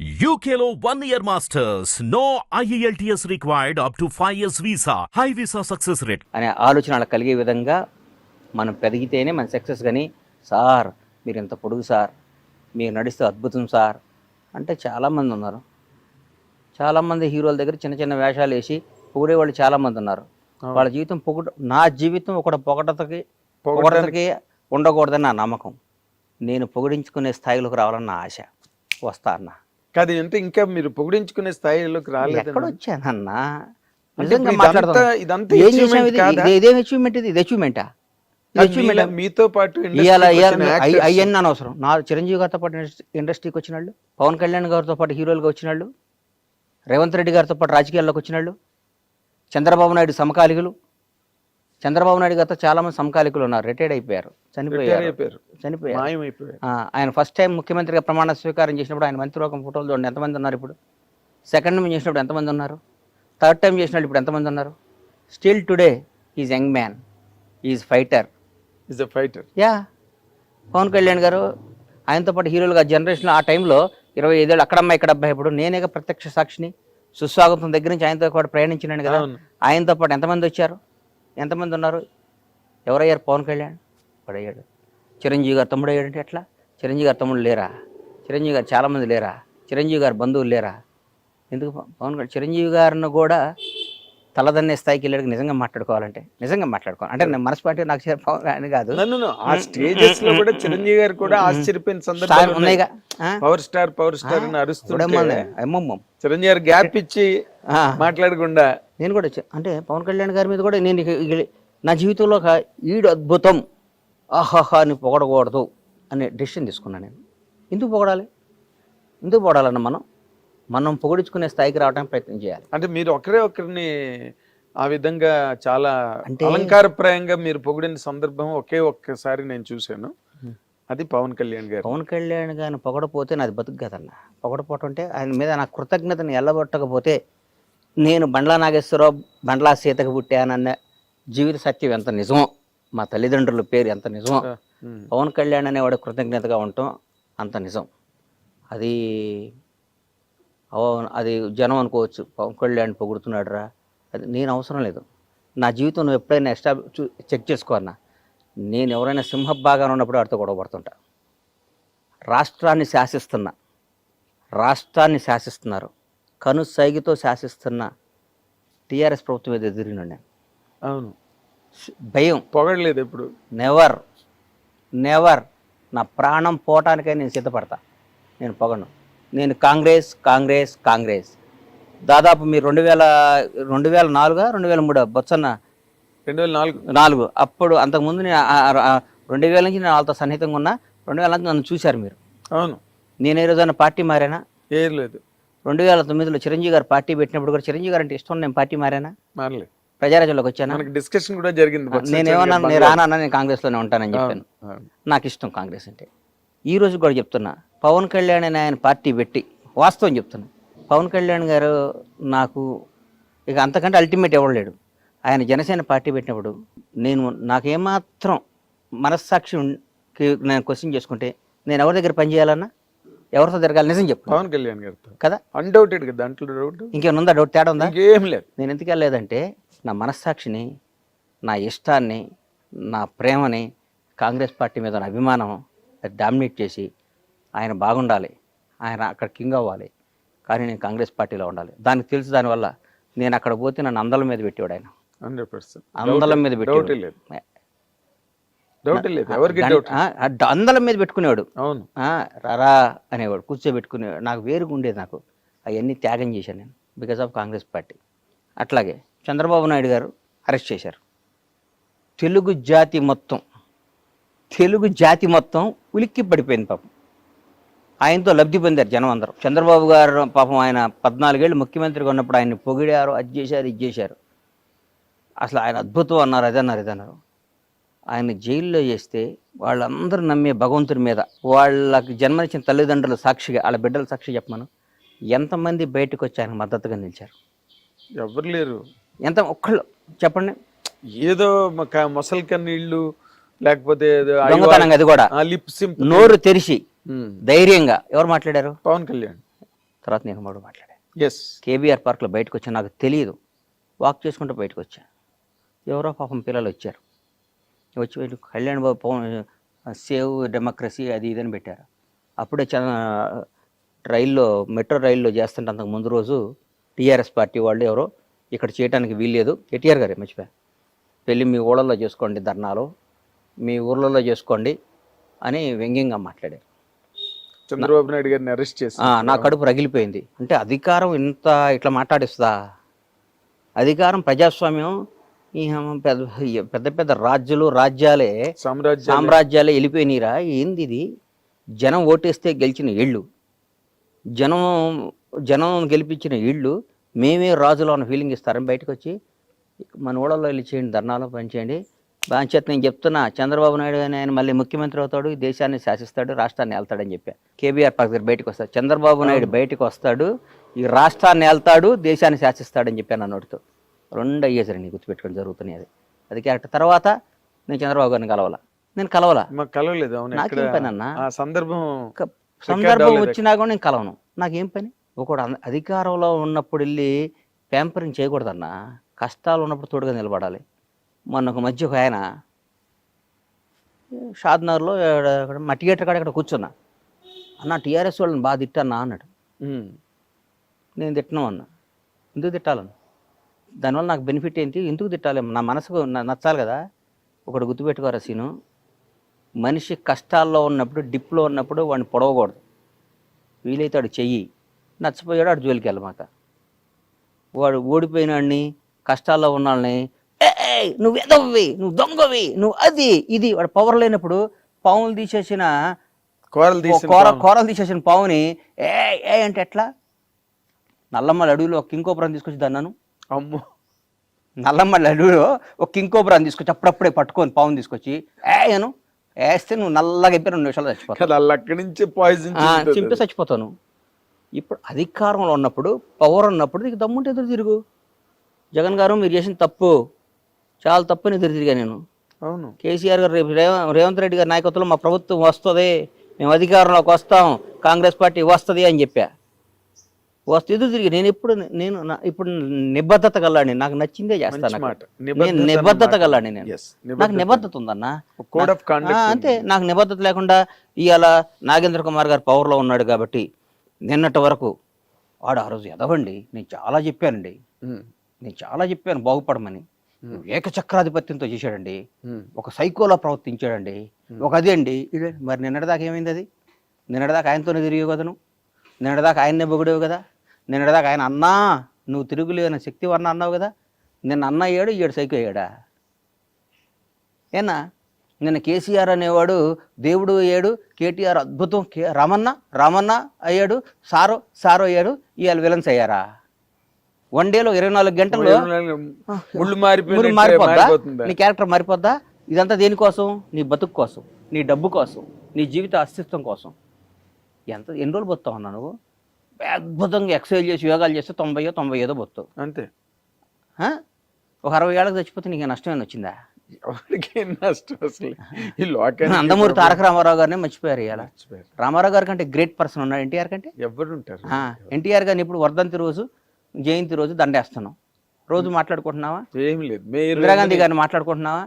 UKLO 1 year masters. No IELTS required up to 5 years visa. High visa success rate. అనే ఆలోచన వాళ్ళకి కలిగే విధంగా మనం పెరిగితేనే మన సక్సెస్. కానీ సార్ మీరు ఎంత పొడుగు సార్, మీరు నడిస్తే అద్భుతం సార్ అంటే చాలామంది ఉన్నారు. చాలామంది హీరోల దగ్గర చిన్న చిన్న వేషాలు వేసి పొగిడే వాళ్ళు చాలామంది ఉన్నారు. వాళ్ళ జీవితం నా జీవితం ఒకటి పొగడతకి ఉండకూడదని నా నమ్మకం. నేను పొగిడించుకునే స్థాయిలోకి రావాలని నా ఆశ. వస్తా అన్న కాదు అంటే ఇంకా మీరు పొగిడించుకునే స్థాయిలోకి రాలేదు. ఎక్కడ వచ్చానన్నా? ఇదేం అచీవ్మెంట్? ఇది అచీవ్మెంటా? మీతో పాటు అవన్నీ అనవసరం. నా చిరంజీవి గారితో పాటు ఇండస్ట్రీకి వచ్చిన వాళ్ళు, పవన్ కళ్యాణ్ గారితో పాటు హీరోలుగా వచ్చిన వాళ్ళు, రేవంత్ రెడ్డి గారితో పాటు రాజకీయాల్లోకి వచ్చిన వాళ్ళు, చంద్రబాబు నాయుడు సమకాలికులు. చంద్రబాబు నాయుడు గారితో చాలా మంది సమకాలికులు ఉన్నారు, రిటైర్డ్ అయిపోయారు, చనిపోయారు. ఆయన ఫస్ట్ టైం ముఖ్యమంత్రిగా ప్రమాణ స్వీకారం చేసినప్పుడు ఆయన మంత్రివర్గం ఫోటోలు చూడండి ఎంతమంది ఉన్నారు. ఇప్పుడు సెకండ్ టైం చేసినప్పుడు ఎంతమంది ఉన్నారు, థర్డ్ టైం చేసినప్పుడు ఇప్పుడు ఎంతమంది ఉన్నారు. Still today is young man, is fighter. Yeah Pavan Kalyan garu ఆయనతో పాటు హీరోలుగా జనరేషన్ ఆ టైంలో 25 ఏళ్ళు అక్కడమ్మ ఇక్కడ అబ్బాయి. ఇప్పుడు నేనేగా ప్రత్యక్ష సాక్షిని. సుస్వాగతం దగ్గర నుంచి ఆయనతో పాటు ప్రయాణించినాను కదా. ఆయనతో పాటు ఎంతమంది వచ్చారు, ఎంతమంది ఉన్నారు? ఎవరయ్యారు? పవన్ కళ్యాణ్ పడయ్యాడు. చిరంజీవి గారు తమ్ముడు అయ్యాడంటే ఎట్లా? చిరంజీవి గారు తమ్ముడు లేరా? చిరంజీవి గారు చాలామంది లేరా? చిరంజీవి గారు బంధువులు లేరా? ఎందుకు పవన్ కళ్యాణ్ చిరంజీవి గారిని కూడా తలదన్నే స్థాయికి వెళ్ళాడు. నిజంగా మాట్లాడుకోవాలి అంటే నేను మనస్పాటి నాకు పవన్ కళ్యాణ్ కాదు. ఆ స్టేజెస్ లో కూడా చిరంజీవి గారు కూడా ఆశ్చర్యపోయిన సందర్భాలు ఉన్నాయిగా. పవర్ స్టార్ అని అరుస్తుంటే చిరంజీవి గారు గ్యాప్ ఇచ్చి మాట్లాడకుండా నేను కూడా అంటే పవన్ కళ్యాణ్ గారి మీద కూడా నేను నా జీవితంలో ఒక ఈడు అద్భుతం ఆహాహా అని పొగడకూడదు అనే డెసిషన్ తీసుకున్నాను నేను. ఎందుకు పొగడాలన్న మనం పొగిడించుకునే స్థాయికి రావడానికి ప్రయత్నం చేయాలి. అంటే మీరు ఒకరిని ఆ విధంగా చాలా అలంకారప్రాయంగా మీరు పొగిడిన సందర్భం ఒక్కసారి నేను చూశాను. అది పవన్ కళ్యాణ్ గారిని పొగడపోతే నాది బతుకు కదన్న. పొగడపోవటం అంటే ఆయన మీద నా కృతజ్ఞతను ఎల్లబొట్టకపోతే నేను బండ్లా నాగేశ్వరరావు బండ్లా సీతకు పుట్టానన్న జీవిత సత్యం ఎంత నిజమో, మా తల్లిదండ్రుల పేరు ఎంత నిజమో, పవన్ కళ్యాణ్ అనేవాడు కృతజ్ఞతగా ఉండటం అంత నిజం. అది జనం అనుకోవచ్చు, పవన్ కళ్యాణ్ పొగుడుతున్నాడు రా, అది నేను అవసరం లేదు. నా జీవితం నువ్వు ఎప్పుడైనా చెక్ చేసుకో అన్న. నేను ఎవరైనా సింహభాగాన్ని ఉన్నప్పుడు వాడితో గొడవపడుతుంటా. రాష్ట్రాన్ని శాసిస్తున్నారు, కనుసైగితో శాసిస్తున్న టీఆర్ఎస్ ప్రభుత్వం మీద ఎదిరినాడు నేను. అవును, భయం పొగడలేదు ఎప్పుడు. నెవర్ నా ప్రాణం పోవటానికై నేను సిద్ధపడతా. నేను పొగను. నేను కాంగ్రెస్ దాదాపు మీరు 2004 2003 బొత్సన్న 2004 అప్పుడు అంతకుముందు నేను 2000 నుంచి నేను వాళ్ళతో సన్నిహితంగా ఉన్నా. 2000 నుంచి నన్ను చూశారు మీరు. అవును, నేను ఏ రోజైనా పార్టీ మారానా? ఏం లేదు. 2009లో చిరంజీవి గారు పార్టీ పెట్టినప్పుడు కూడా చిరంజీవి గారు అంటే ఇష్టం, నేను పార్టీ మారానా? మారలేదు. ప్రజారాజ్యంలోకి వచ్చాను. డిస్కషన్ కూడా జరిగింది. నేనేమన్నా నేను రానా, నేను కాంగ్రెస్లోనే ఉంటానని చెప్పాను. నాకు ఇష్టం కాంగ్రెస్ అంటే. ఈ రోజు కూడా చెప్తున్నా, పవన్ కళ్యాణ్ అని ఆయన పార్టీ పెట్టి వాస్తవం చెప్తున్నా, పవన్ కళ్యాణ్ గారు నాకు ఇక అంతకంటే అల్టిమేట్ ఎవరు లేడు. ఆయన జనసేన పార్టీ పెట్టినప్పుడు నాకేమాత్రం మనస్సాక్షికి నేను క్వశ్చన్ చేసుకుంటే నేను ఎవరి దగ్గర పనిచేయాలన్నా, ఎవరితో తిరగాలి? నిజం చెప్పు. పవన్ కళ్యాణ్ గారితో కదా, అన్డౌటెడ్ కదా, దాంట్లో డౌట్ ఇంకేమైనా ఉందా? డౌట్ తేడా ఉందా? ఏం లేదు. నేను ఎందుకు వెళ్ళలేదంటే నా మనస్సాక్షిని, నా ఇష్టాన్ని, నా ప్రేమని, కాంగ్రెస్ పార్టీ మీద నా అభిమానం డామినేట్ చేసి ఆయన బాగుండాలి, ఆయన అక్కడ కింగ్ అవ్వాలి, కానీ నేను కాంగ్రెస్ పార్టీలో ఉండాలి. దానికి తెలుసు. దానివల్ల నేను అక్కడ పోతే నన్ను అందల మీద పెట్టేవాడు ఆయన. 100% అందలం మీద పెట్టేవాడు, అందలం మీద పెట్టుకునేవాడు. అవును, రారా అనేవాడు, కూర్చోబెట్టుకునేవాడు. నాకు వేరుగా ఉండేది. నాకు అవన్నీ త్యాగం చేశాను నేను బికాజ్ ఆఫ్ కాంగ్రెస్ పార్టీ. అట్లాగే చంద్రబాబు నాయుడు గారు అరెస్ట్ చేశారు. తెలుగు జాతి మొత్తం ఉలిక్కి పడిపోయింది పాపం. ఆయనతో లబ్ధి పొందారు జనం అందరూ. చంద్రబాబు గారు పాపం ఆయన 14 ఏళ్ళు ముఖ్యమంత్రిగా ఉన్నప్పుడు ఆయన్ని పొగిడారు, అది చేశారు. అసలు ఆయన అద్భుతం అన్నారు, ఇదన్నారు. ఆయన జైల్లో చేస్తే వాళ్ళందరూ నమ్మే భగవంతుడి మీద, వాళ్ళకి జన్మనిచ్చిన తల్లిదండ్రుల సాక్షిగా, వాళ్ళ బిడ్డల సాక్షి చెప్పమను, ఎంతమంది బయటకు వచ్చి ఆయన మద్దతుగా నిలిచారు? ఎవరు లేరు. ఒక్కళ్ళు చెప్పండి. ఏదో మొసలి కన్నీళ్ళు, లేకపోతే దొంగతనంగా, అది కూడా నోరు తెరిచి ధైర్యంగా ఎవరు మాట్లాడారు? పవన్ కళ్యాణ్. తర్వాత నేను మూడు మాట్లాడాను. ఎస్ కేబీఆర్ పార్క్లో బయటకు వచ్చాను, నాకు తెలియదు, వాక్ చేసుకుంటూ బయటకు వచ్చాను. ఎవరో పాపం పిల్లలు వచ్చారు, వచ్చి కళ్యాణ్ బాబు సేవ్ డెమోక్రసీ అది ఇదని పెట్టారు. అప్పుడే రైల్లో మెట్రో రైల్లో చేస్తుంటే అంతకు ముందు రోజు టీఆర్ఎస్ పార్టీ వాళ్ళు ఎవరో ఇక్కడ చేయడానికి వీల్లేదు, కేటీఆర్ గారే మర్చిపోయా, పెళ్ళి మీ ఊళ్ళల్లో చేసుకోండి, ధర్నాలు మీ ఊర్లలో చేసుకోండి అని వ్యంగ్యంగా మాట్లాడారు. చంద్రబాబు నాయుడు గారిని అరెస్ట్ చేసి నా కడుపు రగిలిపోయింది. అంటే అధికారం ఇంత ఇట్లా మాట్లాడిస్తుందా? అధికారం ప్రజాస్వామ్యం ఈ పెద్ద పెద్ద రాజ్యాలే సామ్రాజ్యాలే వెళ్ళిపోయినరా? ఏంది ఇది? జనం ఓటేస్తే గెలిచిన ఇళ్ళు, జనం గెలిపించిన ఇళ్ళు, మేమే రాజులో ఉన్న ఫీలింగ్ ఇస్తారని బయటకు వచ్చి మన ఊళ్ళలో వెళ్ళి చేయండి, ధర్నాలో పనిచేయండి. బాంచేత నేను చెప్తున్నా, చంద్రబాబు నాయుడు అని ఆయన మళ్ళీ ముఖ్యమంత్రి అవుతాడు, ఈ దేశాన్ని శాసిస్తాడు, రాష్ట్రాన్ని వెళ్తాడని చెప్పా. కేబీఆర్ పార్క్ దగ్గర బయటకు వస్తాడు, చంద్రబాబు నాయుడు బయటకు వస్తాడు, ఈ రాష్ట్రాన్ని వెళ్తాడు, దేశాన్ని శాసిస్తాడని చెప్పాను నా నోటితో. 2 అయ్యేసరి గుర్తుపెట్టుకొని జరుగుతున్నాయి. అది క్యారెక్టర్. తర్వాత నేను చంద్రబాబు గారిని నేను కలవలా, కలవలేదు. నాకేం పని అన్న? సందర్భం వచ్చినా కూడా నేను కలవను, నాకేం పని? ఒకడు అధికారంలో ఉన్నప్పుడు వెళ్ళి ప్యాంపరింగ్ చేయకూడదన్నా, కష్టాలు ఉన్నప్పుడు తోడుగా నిలబడాలి. మొన్న ఒక మధ్య ఒక ఆయన షాద్నగర్లో మా థియేటర్ కాడ ఇక్కడ కూర్చున్నా, అన్న టీఆర్ఎస్ వాళ్ళని బాగా తిట్టన్నా అన్నాడు. నేను తిట్టను అన్నా. ఎందుకు తిట్టాలను? దానివల్ల నాకు బెనిఫిట్ ఏంటి? ఎందుకు తిట్టాలి? నా మనసుకు నచ్చాలి కదా. ఒకటి గుర్తుపెట్టుకోరా సీను, మనిషి కష్టాల్లో ఉన్నప్పుడు, డిప్లో ఉన్నప్పుడు వాడిని పొడవకూడదు. వీలైతే వాడు చెయ్యి, నచ్చిపోయాడు వాడు జోలికి వెళ్ళమాక. వాడు ఓడిపోయినాడిని, కష్టాల్లో ఉన్నాళ్ళని నువ్వు ఎదవ్వి, నువ్వు దొంగవి, నువ్వు అది ఇది, వాడు పవర్ లేనప్పుడు పావులు తీసేసిన కూరలు తీసేసిన పావుని ఏ అంటే ఎట్లా? నల్లమ్మల అడవిలో ఒక కింకోపురం తీసుకొచ్చి దన్నాను. అమ్మో, నల్లమ్మల అడవిలో ఒక కింకోపురం తీసుకొచ్చి అప్పుడప్పుడే పట్టుకొని పావుని తీసుకొచ్చి ఏను వేస్తే నువ్వు నల్లగా అయిపోయి 2 నిమిషాలు చచ్చిపోతావు, అక్కడి నుంచి పాయిజన్ చింపి చచ్చిపోతాను. ఇప్పుడు అధికారంలో ఉన్నప్పుడు, పవర్ ఉన్నప్పుడు నీకు దమ్ముంటే ఎదురు తిరుగు. జగన్ గారు మీరు చేసిన తప్పు, చాలా తప్పని ఎదురు తిరిగా నేను. అవును, కేసీఆర్ గారు రేపు రేవంత్ రెడ్డి గారి నాయకత్వంలో మా ప్రభుత్వం వస్తుంది, మేము అధికారంలోకి వస్తాం, కాంగ్రెస్ పార్టీ వస్తుంది అని చెప్పా. వస్తే ఎదురు తిరిగి నేను ఇప్పుడు నిబద్ధత గల్లాడిని, నాకు నచ్చిందే చేస్తాను. నేను నిబద్ధత గల్లాడిని, నాకు నిబద్ధత ఉందన్న. అంతే, నాకు నిబద్ధత లేకుండా ఇవాళ నాగేంద్ర కుమార్ గారు పవర్లో ఉన్నాడు కాబట్టి నిన్నటి వరకు వాడు ఆ రోజు ఎదవండి, నేను చాలా చెప్పాను బాగుపడమని. ఏకచక్రాధిపత్యంతో చేశాడండి, ఒక సైకోలా ప్రవర్తించాడండి, ఒక అదే అండి ఇదే. మరి నిన్నటిదాకా ఏమైంది? అది నిన్నటిదాకా ఆయనతోనే తిరిగి కదను, నిన్నటిదాకా ఆయన్నే పొగిడేవు కదా, నిన్నటిదాకా ఆయన అన్నా నువ్వు తిరుగులేని శక్తి వర్ణ అన్నావు కదా. నిన్న అన్న అయ్యాడు, ఈడు సైకో అయ్యాడా? ఏనా? నిన్న కేసీఆర్ అనేవాడు దేవుడు అయ్యాడు, కేటీఆర్ అద్భుతం, రామన్న అయ్యాడు, సారో అయ్యాడు, ఇవాళ విలన్స్ అయ్యారా? 1 డేలో 24 గంటల్లో మారిపోద్దా? నీ క్యారెక్టర్ మారిపోద్దా? ఇదంతా దేనికోసం? నీ బతుకు కోసం, నీ డబ్బు కోసం, నీ జీవిత అస్తిత్వం కోసం. ఎన్ని రోజులు బతుకుతావు అన్నా నువ్వు? అద్భుతంగా ఎక్సర్సైజ్ చేసి యోగాలు చేస్తే 90 బతుకుతావు అంతే. ఒక 60 ఏళ్ళకి చచ్చిపోతే నీకు నష్టమేనా వచ్చిందా? నందమూరి తారక రామారావు గారిని మర్చిపోయారు. ఇలా రామారావు గారి కంటే గ్రేట్ పర్సన్ ఉన్నాడు ఎన్టీఆర్ కంటే. ఎవరుంటారు? ఎన్టీఆర్ గారిని ఇప్పుడు వర్ధంతి రోజు, జయంతి రోజు దండేస్తున్నాం, రోజు మాట్లాడుకుంటున్నావా? ఏం లేదు. ఇందిరాగాంధీ గారిని మాట్లాడుకుంటున్నావా?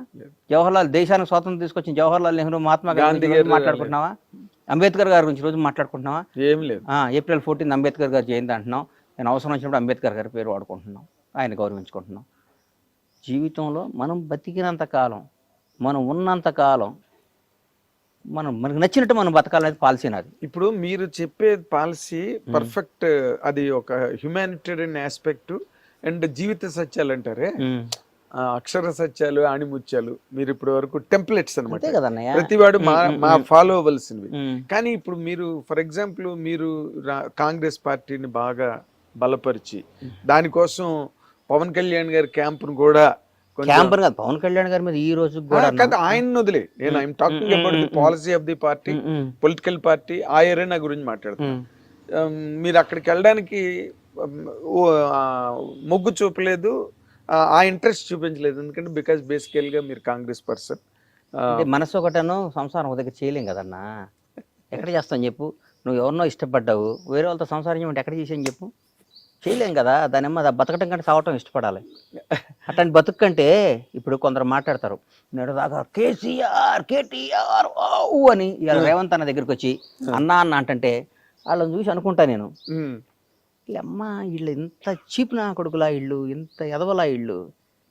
దేశానికి స్వాతంత్రం తీసుకొచ్చిన జవహర్లాల్ నెహ్రూ, మహాత్మా గాంధీ మాట్లాడుకుంటున్నావా? అంబేద్కర్ గారి గురించి రోజు మాట్లాడుకుంటున్నావా? ఏం లేదు. ఏప్రిల్ 14 అంబేద్కర్ గారి జయంతి అంటున్నాం. నేను అవసరం వచ్చినప్పుడు అంబేద్కర్ గారి పేరు వాడుకుంటున్నాం, ఆయన గౌరవించుకుంటున్నాం. జీవితంలో మనం బతికినంత కాలం, మనం ఉన్నంత కాలం, మనకు నచ్చినట్టు మనం బతకాలనేది పాలసీ నాది. ఇప్పుడు మీరు చెప్పే పాలసీ పర్ఫెక్ట్, అది ఒక హ్యుమానిటేరియన్ ఆస్పెక్ట్ అండ్ జీవిత సత్యాలు అంటారే, అక్షర సత్యాలు, ఆణిముత్యాలు మీరు ఇప్పటి వరకు టెంప్లెట్స్ అనమాట, ప్రతివాడు మా ఫాలో అవ్వాల్సినవి. కానీ ఇప్పుడు మీరు ఫర్ ఎగ్జాంపుల్ మీరు కాంగ్రెస్ పార్టీని బాగా బలపరిచి దానికోసం పవన్ కళ్యాణ్ గారి క్యాంపును కూడా, పవన్ కళ్యాణ్ గారి మీద ఈ రోజు ఆయన వదిలే, నేను I'm talking about the policy of the party, political party, ఆ ఏరియా గురించి మాట్లాడుతున్నాను. మీరు అక్కడికి వెళ్ళడానికి మొగ్గు చూపలేదు, ఆ ఇంట్రెస్ట్ చూపించలేదు, ఎందుకంటే బికాస్ బేసికల్ గా మీరు కాంగ్రెస్ పర్సన్. మనసు ఒకటను సంసారం ఒక దగ్గర చేయలేం కదన్నా. ఎక్కడ చేస్తాను చెప్పు? నువ్వు ఎవరినో ఇష్టపడ్డావు, వేరే వాళ్ళతో సంసారం చేయమంటే ఎక్కడ చేసాను చెప్పు? చేయలేం కదా. దానిమ్మ బతకటం కంటే సావటం ఇష్టపడాలి. అట్లాంటి బతుకు కంటే ఇప్పుడు కొందరు మాట్లాడతారు, నేడు దాకా కేసీఆర్ కేటీఆర్ అని ఇవాళ రేవంత్ అన్న దగ్గరికి వచ్చి అన్నా అన్న అంటే వాళ్ళని చూసి అనుకుంటా నేను, వీళ్ళమ్మ వీళ్ళు ఇంత చీప్ నా కొడుకులా, ఇళ్ళు ఇంత ఎదవలా, ఇళ్ళు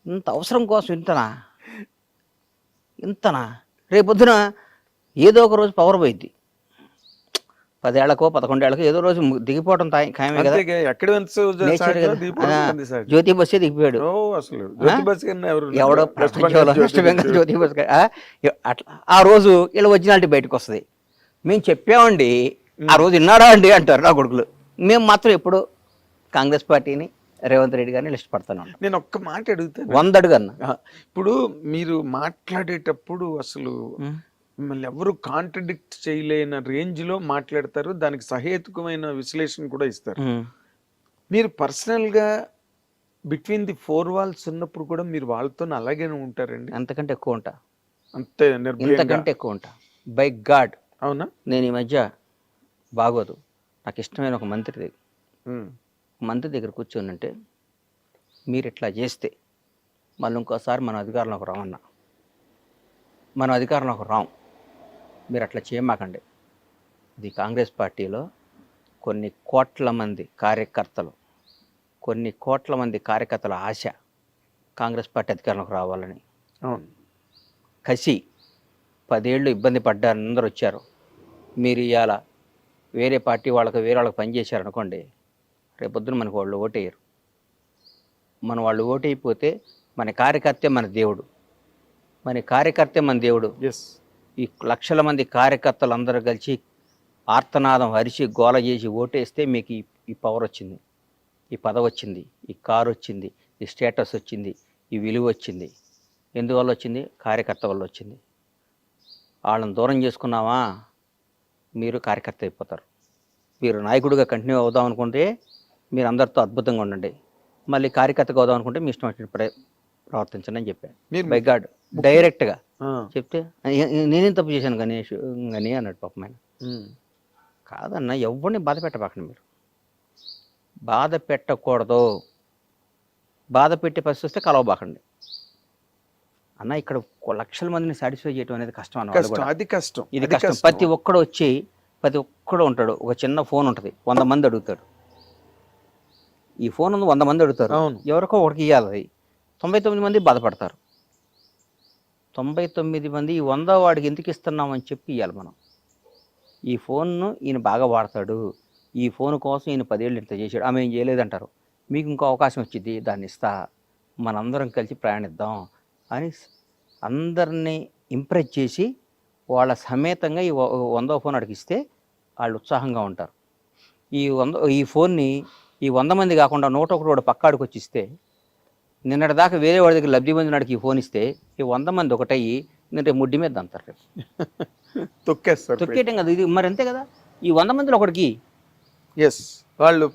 ఇంత అవసరం కోసం ఇంతనా రేపొద్దున ఏదో ఒక రోజు పవర్ పోయిద్ది. 10 ఏళ్లకో 11 ఏళ్లకో ఏదో రోజు దిగిపోవడం ఖాయమే కదా. జ్యోతి బస్సే దిగిపోయాడు. ఎవడో ప్రపంచంలో వెస్ట్ బెంగాల్ జ్యోతి బస్ అట్లా ఆ రోజు వీళ్ళ ఒరిజినాలిటీ బయటకు వస్తుంది. మేము చెప్పామండి, ఆ రోజు విన్నారా అండి అంటారు నా కొడుకులు. మేము మాత్రం ఎప్పుడు కాంగ్రెస్ పార్టీని రేవంత్ రెడ్డి గారిని ఇష్టపడతాను. నేను ఒక్క మాట అడుగుతాను, 100 అడుగన్నా. ఇప్పుడు మీరు మాట్లాడేటప్పుడు అసలు మిమ్మల్ని ఎవరు కాంట్రడిక్ట్ చేయలేని రేంజ్ లో మాట్లాడతారు, దానికి సహేతుకమైన విశ్లేషణ కూడా ఇస్తారు. మీరు పర్సనల్ గా బిట్వీన్ ది 4 walls ఉన్నప్పుడు కూడా మీరు వాళ్ళతో అలాగే ఉంటారండి? అంతకంటే ఎక్కువ ఉంటా, అంతే ఇంతకంటే ఎక్కువ ఉంటా. By God. అవునా? నేను ఈ మధ్య బాగోదు, నాకు ఇష్టమైన ఒక మంత్రి దగ్గర కూర్చొని అంటే, మీరు ఇట్లా చేస్తే మళ్ళీ ఇంకోసారి మనం అధికారంలోకి రామన్నా, మనం అధికారంలోకి రాం, మీరు అట్లా చేయమాకండి. ఇది కాంగ్రెస్ పార్టీలో కొన్ని కోట్ల మంది కార్యకర్తల ఆశ కాంగ్రెస్ పార్టీ అధికారంలోకి రావాలని. కసి 10 ఏళ్ళు ఇబ్బంది పడ్డారు, అందరూ వచ్చారు. మీరు ఇవాళ వేరే పార్టీ వేరే వాళ్ళకి పనిచేశారనుకోండి, రేపొద్దున మనకు వాళ్ళు ఓటేయరు. వాళ్ళు ఓటైపోతే మన కార్యకర్తే మన దేవుడు. ఈ లక్షల మంది కార్యకర్తలు అందరూ కలిసి ఆర్తనాదం అరిచి గోల చేసి ఓటేస్తే మీకు ఈ పవర్ వచ్చింది, ఈ పదవి వచ్చింది, ఈ కారు వచ్చింది, ఈ స్టేటస్ వచ్చింది, ఈ విలువ వచ్చింది. ఎందువల్ల వచ్చింది? కార్యకర్త వల్ల వచ్చింది. వాళ్ళని దూరం చేసుకున్నావా, మీరు కార్యకర్త అయిపోతారు. మీరు నాయకుడిగా కంటిన్యూ అవుదాం అనుకుంటే మీరు అందరితో అద్భుతంగా ఉండండి, మళ్ళీ కార్యకర్తగా అవుదాం అనుకుంటే మీ ఇష్టం వచ్చిన ప్రవర్తించండి అని చెప్పాను. బై గాడ్ డైరెక్ట్గా చెప్తే నేనేం తప్పు చేశాను గణేష్ అని అన్నాడు పాపం ఆయన. కాదన్న, ఎవరిని బాధ పెట్టబాకండి, మీరు బాధ పెట్టకూడదు. బాధ పెట్టే పరిస్థితి వస్తే కలవబాకండి అన్న. ఇక్కడ లక్షల మందిని సాటిస్ఫై చేయడం అనేది కష్టం అన్న. అది కష్టం, ఇది కష్టం. ప్రతి ఒక్కడు ఉంటాడు, ఒక చిన్న ఫోన్ ఉంటుంది, 100 మంది అడుగుతాడు. ఈ ఫోన్ ఉంది, 100 మంది అడుగుతారు, ఎవరికో ఒకటికి ఇవ్వాలి. 99 మంది బాధపడతారు. 99 మంది ఈ 100 వాడికి ఎందుకు ఇస్తున్నామని చెప్పి ఇవ్వాలి మనం. ఈ ఫోన్ను ఈయన బాగా వాడతాడు, ఈ ఫోన్ కోసం ఈయన 10 ఏళ్ళు ఇంత చేశాడు, ఆమె ఏం చేయలేదంటారు. మీకు ఇంకో అవకాశం వచ్చింది, దాన్ని ఇస్తా, మనందరం కలిసి ప్రయాణిద్దాం అని అందరినీ ఇంప్రెస్ చేసి వాళ్ళ సమేతంగా ఈ 100వ ఫోన్ అడిగిస్తే వాళ్ళు ఉత్సాహంగా ఉంటారు. ఈ ఫోన్ని ఈ 100 మంది కాకుండా 101 పక్కాడికి వచ్చి ఇస్తే, నిన్నటి దాకా వేరే వాడి దగ్గర లబ్ధి పొందినాడికి ఈ ఫోన్ ఇస్తే ఈ 100 మంది ఒకటయ్యి నేను రేపు ముడ్డి మీద అంటారు, రేపు తొక్కేయటం కదా ఇది. మరి అంతే కదా, ఈ 100 మందిలో ఒకటికి వాళ్ళు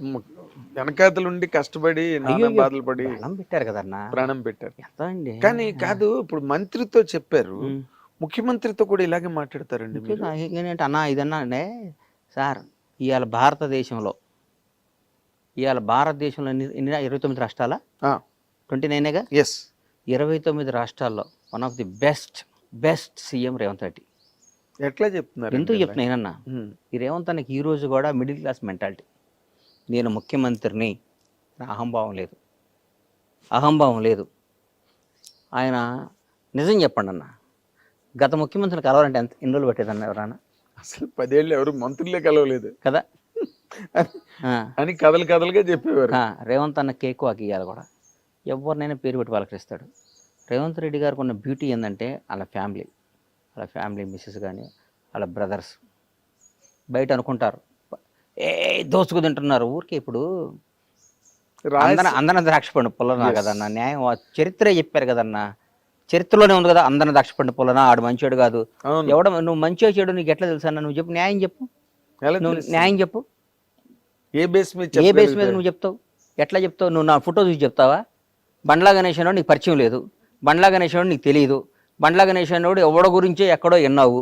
వెనకాతలుండి కష్టపడి బాధలు పడి పెట్టారు కదన్నా, ప్రాణం పెట్టారు. ఎంత అండి. కానీ కాదు, ఇప్పుడు మంత్రితో చెప్పారు, ముఖ్యమంత్రితో కూడా ఇలాగే మాట్లాడతారండి. ఏంటంటే అన్నా ఇదన్నా అంటే సార్, ఇవాళ భారతదేశంలో ఎన్ని 29 రాష్ట్రాల 29గా 29 రాష్ట్రాల్లో one of the best CM Revanth Reddy. ఎట్లా చెప్తున్నారు? ఎందుకు చెప్తున్నా నేనన్నా, ఈ రేవంత్ అన్నకి ఈ రోజు కూడా మిడిల్ క్లాస్ మెంటాలిటీ. నేను ముఖ్యమంత్రిని, అహంభావం లేదు. ఆయన నిజం చెప్పండి అన్న, గత ముఖ్యమంత్రిని కలవాలంటే ఎన్ని రోజులు పట్టేదన్న ఎవరన్నా? అసలు 10 ఏళ్ళు ఎవరు మంత్రులే కలవలేదు కదా అని కథలుగా చెప్పేవారు. రేవంత్ అన్న కేక్ వాకి ఇవ్వాలి కూడా, ఎవరినైనా పేరు పెట్టి పలకరిస్తాడు. రేవంత్ రెడ్డి గారికి ఉన్న బ్యూటీ ఏంటంటే వాళ్ళ ఫ్యామిలీ మిస్సెస్ కానీ వాళ్ళ బ్రదర్స్ బయట అనుకుంటారు దోచుకు తింటున్నారు ఊరికే. ఇప్పుడు అందరిని ద్రాక్ష పండు పొలనా కదన్నా, న్యాయం చరిత్రే చెప్పారు కదన్నా, చరిత్రలోనే ఉంది కదా, అందరిని ద్రాక్ష పండు పొలనా, ఆడు మంచోడు కాదు. నువ్వు మంచిగా చెడు నీకు ఎట్లా తెలుసా? నువ్వు చెప్పు, న్యాయం చెప్పు, న్యాయం చెప్పు. ఏ బేస్ మీద నువ్వు చెప్తావు? ఎట్లా చెప్తావు? నువ్వు నా ఫోటో చూసి చెప్తావా? బండ్లా గణేష్ నీకు పరిచయం లేదు, బండ్లా గణేష్ నీకు తెలియదు, బండ్ల గణేష్ అనేవాడు ఎవడ గురించో ఎక్కడో విన్నావు.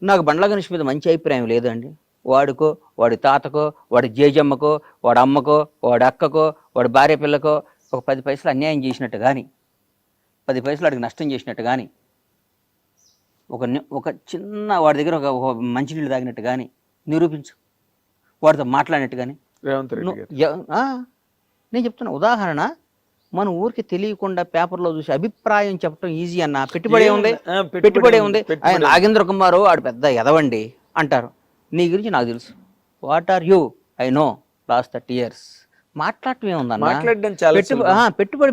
నాకు బండ్ల గణేష్ మీద మంచి అభిప్రాయం లేదండి. వాడికో, వాడి తాతకో, వాడి జేజమ్మకో, వాడి అమ్మకో, వాడి అక్కకో, వాడి భార్య పిల్లకో ఒక 10 పైసలు అన్యాయం చేసినట్టు కానీ, 10 పైసలు వాడికి నష్టం చేసినట్టు కానీ, ఒక చిన్న వాడి దగ్గర ఒక మంచినీళ్ళు తాగినట్టు కానీ నిరూపించు, వాడితో మాట్లాడినట్టు కానీ. రేవంత్ రెడ్డి గారు నేను చెప్తున్నా ఉదాహరణ, మన ఊరికి తెలియకుండా పేపర్లో చూసి అభిప్రాయం చెప్పడం ఈజీ అన్న. పెట్టుబడి ఉంది, పెట్టుబడి ఉంది. ఆయన నాగేంద్ర కుమారు ఆడు పెద్ద ఎదవండి అంటారు. నీ గురించి నాకు తెలుసు. What are you? I know last 30 years. మాట్లాడటం ఏముందన్న? మాట్లాడడం చాలా పెట్టుబడి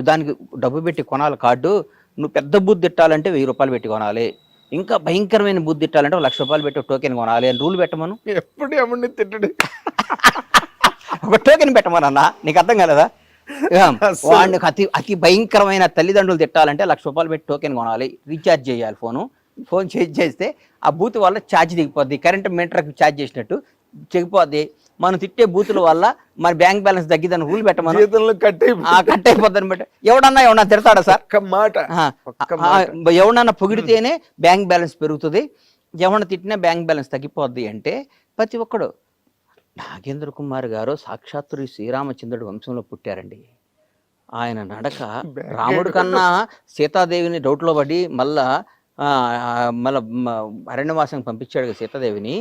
దానికి డబ్బు పెట్టి కొనాలి కార్డు. నువ్వు పెద్ద బూత్ తిట్టాలంటే 1000 రూపాయలు పెట్టి కొనాలి. ఇంకా భయంకరమైన బూత్ తిట్టాలంటే 1,00,000 రూపాయలు పెట్టి టోకెన్ కొనాలి అని రూల్ పెట్టమను. ఎప్పుడు ఎవరిని తిట్టడు. ఒక టోకెన్ పెట్టమనన్నా, నీకు అర్థం కాలేదా? వాడికి అతి భయంకరమైన తల్లిదండ్రులు తిట్టాలంటే 1,00,000 రూపాయలు పెట్టి టోకెన్ కొనాలి, రీఛార్జ్ చేయాలి. ఫోన్ చేస్తే ఆ బూత్ వల్ల ఛార్జ్ దిగిపోద్ది, కరెంట్ మీటర్కి ఛార్జ్ చేసినట్టు చెగిపోద్ది. మనం తిట్టే బూతుల వల్ల మన బ్యాంక్ బ్యాలెన్స్ తగ్గిదని రూల్ పెట్టమని. కట్ అయిపోద్దని బట్టి ఎవడన్నా తిడతాడా సార్? ఎవడన్నా పొగిడితేనే బ్యాంక్ బ్యాలెన్స్ పెరుగుతుంది, ఎవడన్నా తిట్టినా బ్యాంక్ బ్యాలెన్స్ తగ్గిపోద్ది అంటే ప్రతి ఒక్కడు. నాగేంద్ర కుమార్ గారు సాక్షాత్తు శ్రీరామచంద్రుడి వంశంలో పుట్టారండి. ఆయన నడక రాముడి కన్నా సీతాదేవిని డౌట్లో పడి మళ్ళా అరణ్యవాసం పంపించాడు సీతాదేవిని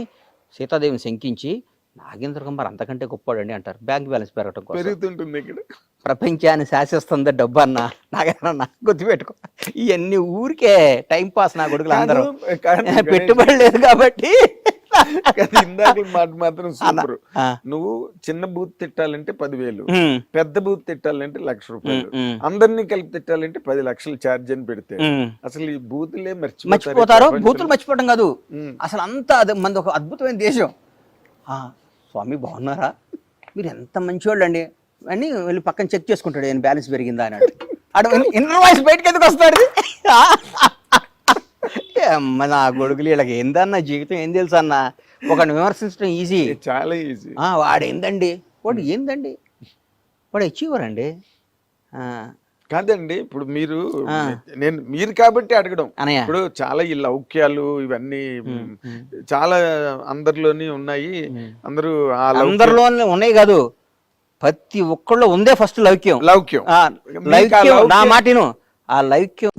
శంకించి. నాగేంద్ర కుమార్ అంతకంటే గొప్పవాడండి అంటారు. బ్యాంక్ బ్యాలెన్స్ పెరగటం కోసం ప్రపంచాన్ని శాసిస్తుంది డబ్బు అన్న. నాగేంద్ర గుర్తుపెట్టుకో, ఇవన్నీ ఊరికే టైం పాస్. నా కొడుకులు అందరూ పెట్టుబడి లేదు కాబట్టి. ఇందాక మాట మాత్రం సూపర్. నువ్వు చిన్న బూత్ తిట్టాలంటే 10,000, పెద్ద బూత్ తిట్టాలంటే 1,00,000 రూపాయలు, అందరినీ కలిపి తిట్టాలంటే 10 లక్షలు ఛార్జ్ అని పెడితే అసలు ఈ బూతులే మర్చిపోతారు. బూతులు మర్చిపోవడం కాదు అసలు, అంతా మనది ఒక అద్భుతమైన దేశం. స్వామి బాగున్నారా, మీరు ఎంత మంచివాళ్ళు అండి అని వెళ్ళి పక్కన చెక్ చేసుకుంటాడు. నేను బ్యాలెన్స్ పెరిగిందా అని అడు ఇన్నర్ వాయిస్ బయటకి ఎందుకు వస్తాడు? నా కొడుకులు వీళ్ళకి ఏందన్న జీవితం ఏం తెలుసు అన్న. ఒకటి విమర్శించడం ఈజీ, చాలా ఈజీ. వాడు ఏందండి, వాడు అచీవర్ అండి. కాదండి, ఇప్పుడు మీరు కాబట్టి అడగడం. ఇప్పుడు చాలా ఈ లౌక్యాలు ఇవన్నీ చాలా అందరిలోని ఉన్నాయి. అందరిలోనే ఉన్నాయి కాదు, ప్రతి ఒక్కళ్ళు ఉందే ఫస్ట్ లౌక్యం. లౌక్యం నా మాటను ఆ లౌక్యం